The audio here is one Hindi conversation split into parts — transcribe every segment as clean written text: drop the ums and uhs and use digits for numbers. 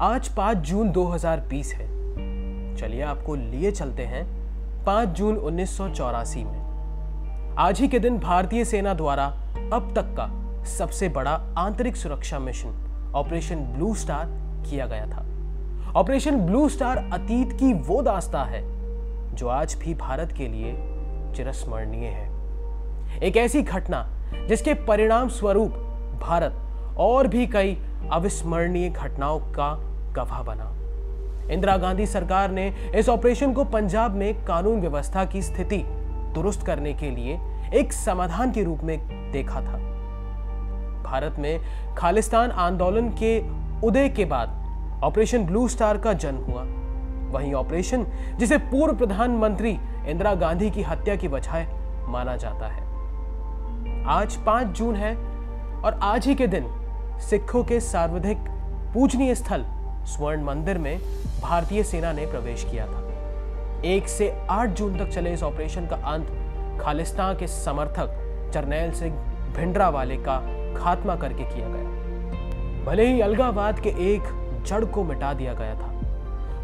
आज 5 जून 2020 है। चलिए आपको लिए चलते हैं 5 जून 1984 में। आज ही के दिन भारतीय सेना द्वारा अब तक का सबसे बड़ा आंतरिक सुरक्षा मिशन ऑपरेशन ब्लू स्टार किया गया था। ऑपरेशन ब्लू स्टार अतीत की वो दास्तां है जो आज भी भारत के लिए चिरस्मरणीय है। एक ऐसी घटना जिसके परिणाम स्वरूप भारत और भी कई अविस्मरणीय घटनाओं का गवाह बना। इंदिरा गांधी सरकार ने इस ऑपरेशन को पंजाब में कानून व्यवस्था की स्थिति दुरुस्त करने के लिए एक समाधान के रूप में देखा था। भारत में खालिस्तान आंदोलन के उदय के बाद ऑपरेशन ब्लू स्टार का जन्म हुआ। वहीं ऑपरेशन जिसे पूर्व प्रधानमंत्री इंदिरा गांधी की हत्या की वजह माना जाता है। आज 5 जून है और आज ही के दिन सिखों के सर्वाधिक पूजनीय स्थल स्वर्ण मंदिर में भारतीय सेना ने प्रवेश किया था। 1 से 8 जून तक चले इस ऑपरेशन का अंत खालिस्तान के समर्थक जरनैल सिंह भिंडरावाले का खात्मा करके किया गया। भले ही अलगाववाद के एक जड़ को मिटा दिया गया था,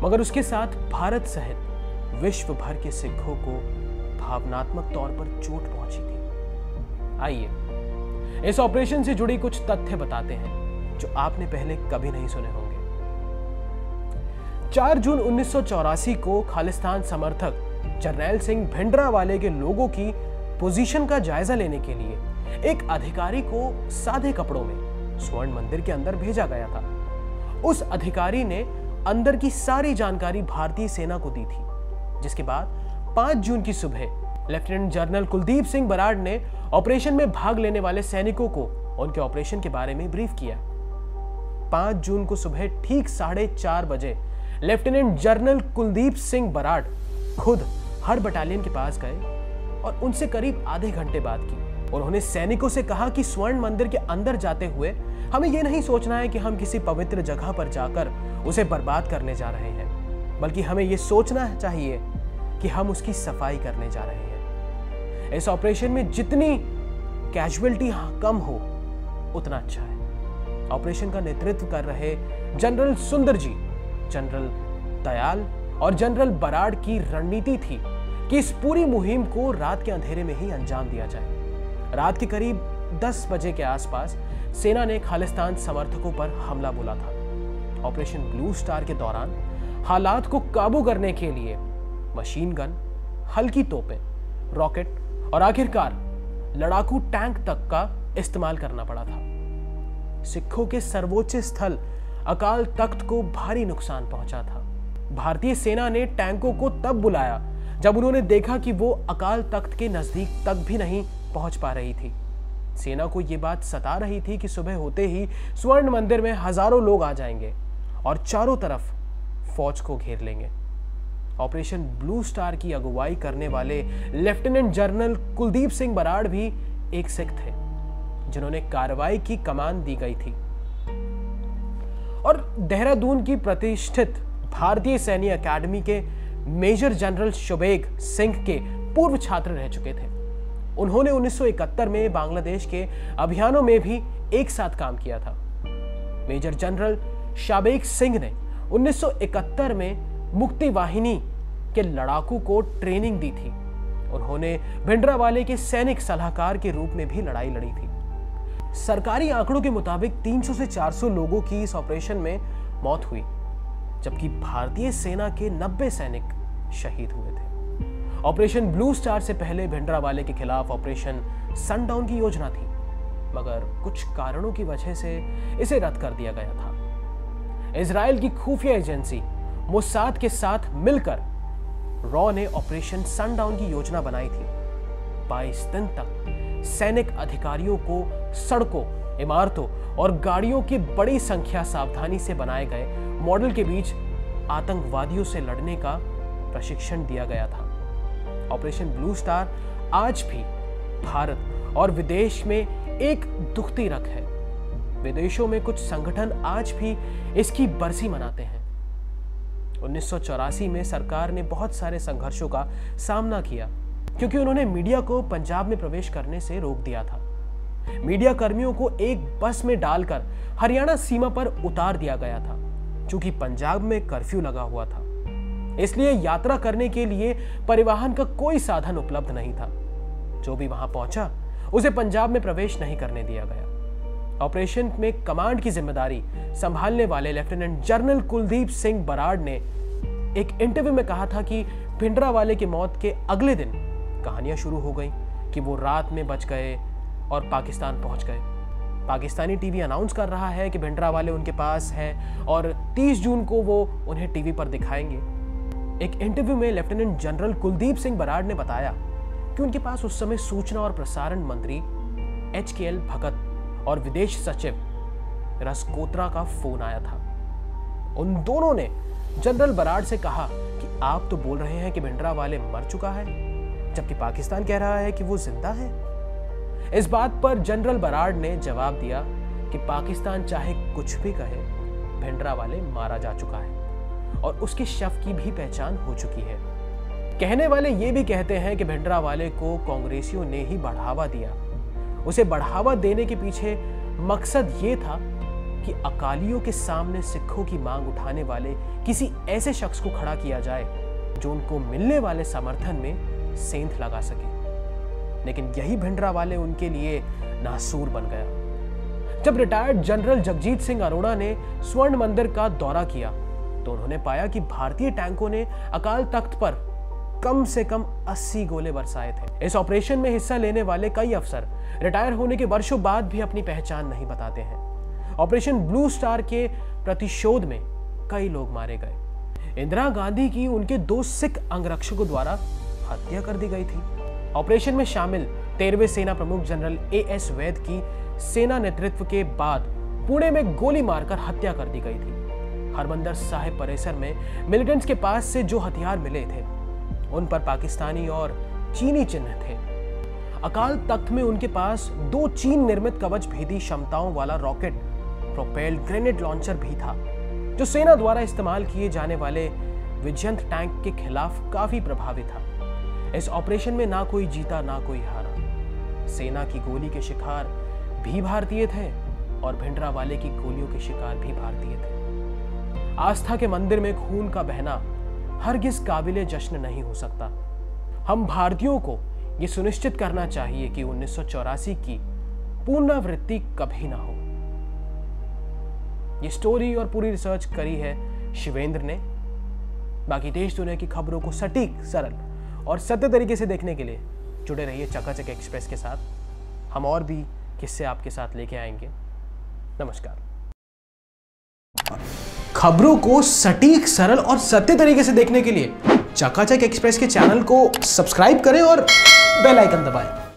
मगर उसके साथ भारत सहित विश्व भर के सिखों को भावनात्मक तौर पर चोट पहुंची थी। आइए इस ऑपरेशन से जुड़ी कुछ तथ्य बताते हैं जो आपने पहले कभी नहीं सुने होंगे। 4 जून 1984 को खालिस्तान समर्थक जरनैल सिंह भिंडरावाले के लोगों की पोजीशन का जायजा लेने के लिए एक अधिकारी को सादे कपड़ों में स्वर्ण मंदिर के अंदर भेजा गया था। उस अधिकारी ने अंदर की सारी जानकारी भारतीय सेना को दी थी, जिसके बाद 5 जून की सुबह लेफ्टिनेंट जनरल कुलदीप सिंह बराड़ ने ऑपरेशन में भाग लेने वाले सैनिकों को उनके ऑपरेशन के बारे में ब्रीफ किया। 5 जून को सुबह ठीक 4:30 बजे लेफ्टिनेंट जनरल कुलदीप सिंह बराड़ खुद हर बटालियन के पास गए और उनसे करीब आधे घंटे बात की। उन्होंने सैनिकों से कहा कि स्वर्ण मंदिर के अंदर जाते हुए हमें यह नहीं सोचना है कि हम किसी पवित्र जगह पर जाकर उसे बर्बाद करने जा रहे हैं, बल्कि हमें यह सोचना चाहिए कि हम उसकी सफाई करने जा रहे हैं। इस ऑपरेशन में जितनी कैजुअलिटी कम हो उतना अच्छा है। ऑपरेशन का नेतृत्व कर रहे जनरल सुंदर जी, जनरल दयाल और जनरल बराड़ की रणनीति थी कि इस पूरी मुहिम को रात के अंधेरे में ही अंजाम दिया जाए। रात के करीब 10 बजे के आसपास सेना ने खालिस्तान समर्थकों पर हमला बोला था। ऑपरेशन ब्लू स्टार के दौरान हालात को काबू करने के लिए मशीन गन, हल्की तोपें, रॉकेट और आखिरकार लड़ाकू टैंक तक का इस्तेमाल करना पड़ा था। सिखों के सर्वोच्च स्थल अकाल तख्त को भारी नुकसान पहुंचा था। भारतीय सेना ने टैंकों को तब बुलाया जब उन्होंने देखा कि वो अकाल तख्त के नजदीक तक भी नहीं पहुंच पा रही थी। सेना को यह बात सता रही थी कि सुबह होते ही स्वर्ण मंदिर में हजारों लोग आ जाएंगे और चारों तरफ फौज को घेर लेंगे। ऑपरेशन ब्लू स्टार की अगुवाई करने वाले लेफ्टिनेंट जनरल कुलदीप सिंह बराड़ भी एक सिख थे जिन्होंने कार्रवाई की कमान दी गई थी और देहरादून की प्रतिष्ठित भारतीय सैन्य अकादमी के मेजर जनरल शुबेग सिंह के पूर्व छात्र रह चुके थे। उन्होंने 1971 में बांग्लादेश के अभियानों में भी एक साथ काम किया था। मेजर जनरल शाबेग सिंह ने 1971 में मुक्ति वाहिनी के लड़ाकू को ट्रेनिंग दी थी। उन्होंने भिंडरावाले के सैनिक सलाहकार के रूप में भी लड़ाई लड़ी थी। सरकारी आंकड़ों के मुताबिक 300 से 400 लोगों की इस ऑपरेशन में मौत हुई, जबकि भारतीय सेना के 90 सैनिक शहीद हुए थे। ऑपरेशन ब्लू स्टार से पहले भिंडरावाले के खिलाफ ऑपरेशन सनडाउन की योजना थी, मगर कुछ कारणों की वजह से इसे रद्द कर दिया गया था। इजराइल की खुफिया एजेंसी मोसाद के साथ मिलकर रॉ ने ऑपरेशन सनडाउन की योजना बनाई थी। 22 दिन तक सैनिक अधिकारियों को सड़कों, इमारतों और गाड़ियों की बड़ी संख्या सावधानी से बनाए गए मॉडल के बीच आतंकवादियों से लड़ने का प्रशिक्षण दिया गया था। ऑपरेशन ब्लू स्टार आज भी भारत और विदेश में एक दुखती रग है। विदेशों में कुछ संगठन आज भी इसकी बरसी मनाते हैं। 1984 में सरकार ने बहुत सारे संघर्षों का सामना किया क्योंकि उन्होंने मीडिया को पंजाब में प्रवेश करने से रोक दिया था। मीडिया कर्मियों को एक बस में डालकर हरियाणा सीमा पर उतार दिया गया था। चूंकि पंजाब में कर्फ्यू लगा हुआ था, इसलिए यात्रा करने के लिए परिवहन का कोई साधन उपलब्ध नहीं था। जो भी वहां पहुंचा उसे पंजाब में प्रवेश नहीं करने दिया गया। ऑपरेशन में कमांड की जिम्मेदारी संभालने वाले लेफ्टिनेंट जनरल कुलदीप सिंह बराड़ ने एक इंटरव्यू में कहा था कि भिंडरावाले की मौत के अगले दिन कहानियां शुरू हो गई कि वो रात में बच गए और पाकिस्तान पहुंच गए। पाकिस्तानी टीवी अनाउंस कर रहा है कि भिंडरावाले उनके पास है और 30 जून को वो उन्हें टीवी पर दिखाएंगे। एक इंटरव्यू में लेफ्टिनेंट जनरल कुलदीप सिंह बराड़ ने बताया कि उनके पास उस समय सूचना और प्रसारण मंत्री HKL भगत और विदेश सचिव रसकोत्रा का फोन आया था। उन दोनों ने जनरल बराड़ से कहा कि आप तो बोल रहे हैं कि भिंडरावाले मर चुका है, जबकि पाकिस्तान कह रहा है कि वो जिंदा है। इस बात पर जनरल बराड़ ने जवाब दिया कि पाकिस्तान चाहे कुछ भी कहे, भिंडरावाले मारा जा चुका है और उसके शव की भी पहचान हो चुकी है। कहने वाले ये भी कहते हैं कि भिंडरावाले को कांग्रेसियों ने ही बढ़ावा दिया। उसे बढ़ावा देने के पीछे मकसद ये था कि अकालियों के सामने सिखों की मांग उठाने वाले किसी ऐसे शख्स को खड़ा किया जाए जो उनको मिलने वाले समर्थन में सेंध लगा सके। लेकिन यही भिंडरावाले उनके लिए नासूर बन गया। जब रिटायर्ड जनरल जगजीत सिंह अरोड़ा ने स्वर्ण मंदिर का दौरा किया तो उन्होंने पाया कि भारतीय टैंकों ने अकाल तख्त पर कम से कम 80 गोले बरसाए थे। इस ऑपरेशन में हिस्सा लेने वाले कई अफसर रिटायर होने के वर्षों बाद भी अपनी पहचान नहीं बताते हैं। ऑपरेशन ब्लू स्टार के प्रतिशोध में कई लोग मारे गए। इंदिरा गांधी की उनके 2 सिख अंगरक्षकों द्वारा हत्या कर दी गई थी। ऑपरेशन में शामिल 13वें सेना प्रमुख जनरल AS वैद की सेना नेतृत्व के बाद पुणे में गोली मारकर हत्या कर दी गई थी। हरमंदिर साहिब परिसर में मिलिटेंट्स के पास से जो हथियार मिले थे उन पर पाकिस्तानी और चीनी चिन्ह थे। अकाल तख्त में उनके पास 2 चीन निर्मित कवच भेदी क्षमताओं वाला रॉकेट प्रोपेल्ड ग्रेनेड लॉन्चर भी था, जो सेना द्वारा इस्तेमाल किए जाने वाले विजयंत टैंक के खिलाफ काफी प्रभावी था। इस ऑपरेशन में ना कोई जीता ना कोई हारा। सेना की गोली के शिकार भी भारतीय थे और भिंडरावाले की गोलियों के शिकार भी भारतीय थे। आस्था के मंदिर में खून का बहना हरगिज काबिले जश्न नहीं हो सकता। हम भारतीयों को यह सुनिश्चित करना चाहिए कि 1984 की पुनरावृत्ति कभी ना हो। ये स्टोरी और पूरी रिसर्च करी है शिवेंद्र ने। बाकी देश दुनिया की खबरों को सटीक, सरल और सत्य तरीके से देखने के लिए जुड़े रहिए चकाचक एक्सप्रेस के साथ। हम और भी किस्से आपके साथ लेके आएंगे। नमस्कार। खबरों को सटीक, सरल और सत्य तरीके से देखने के लिए चकाचक एक्सप्रेस के चैनल को सब्सक्राइब करें और बेल आइकन दबाएं।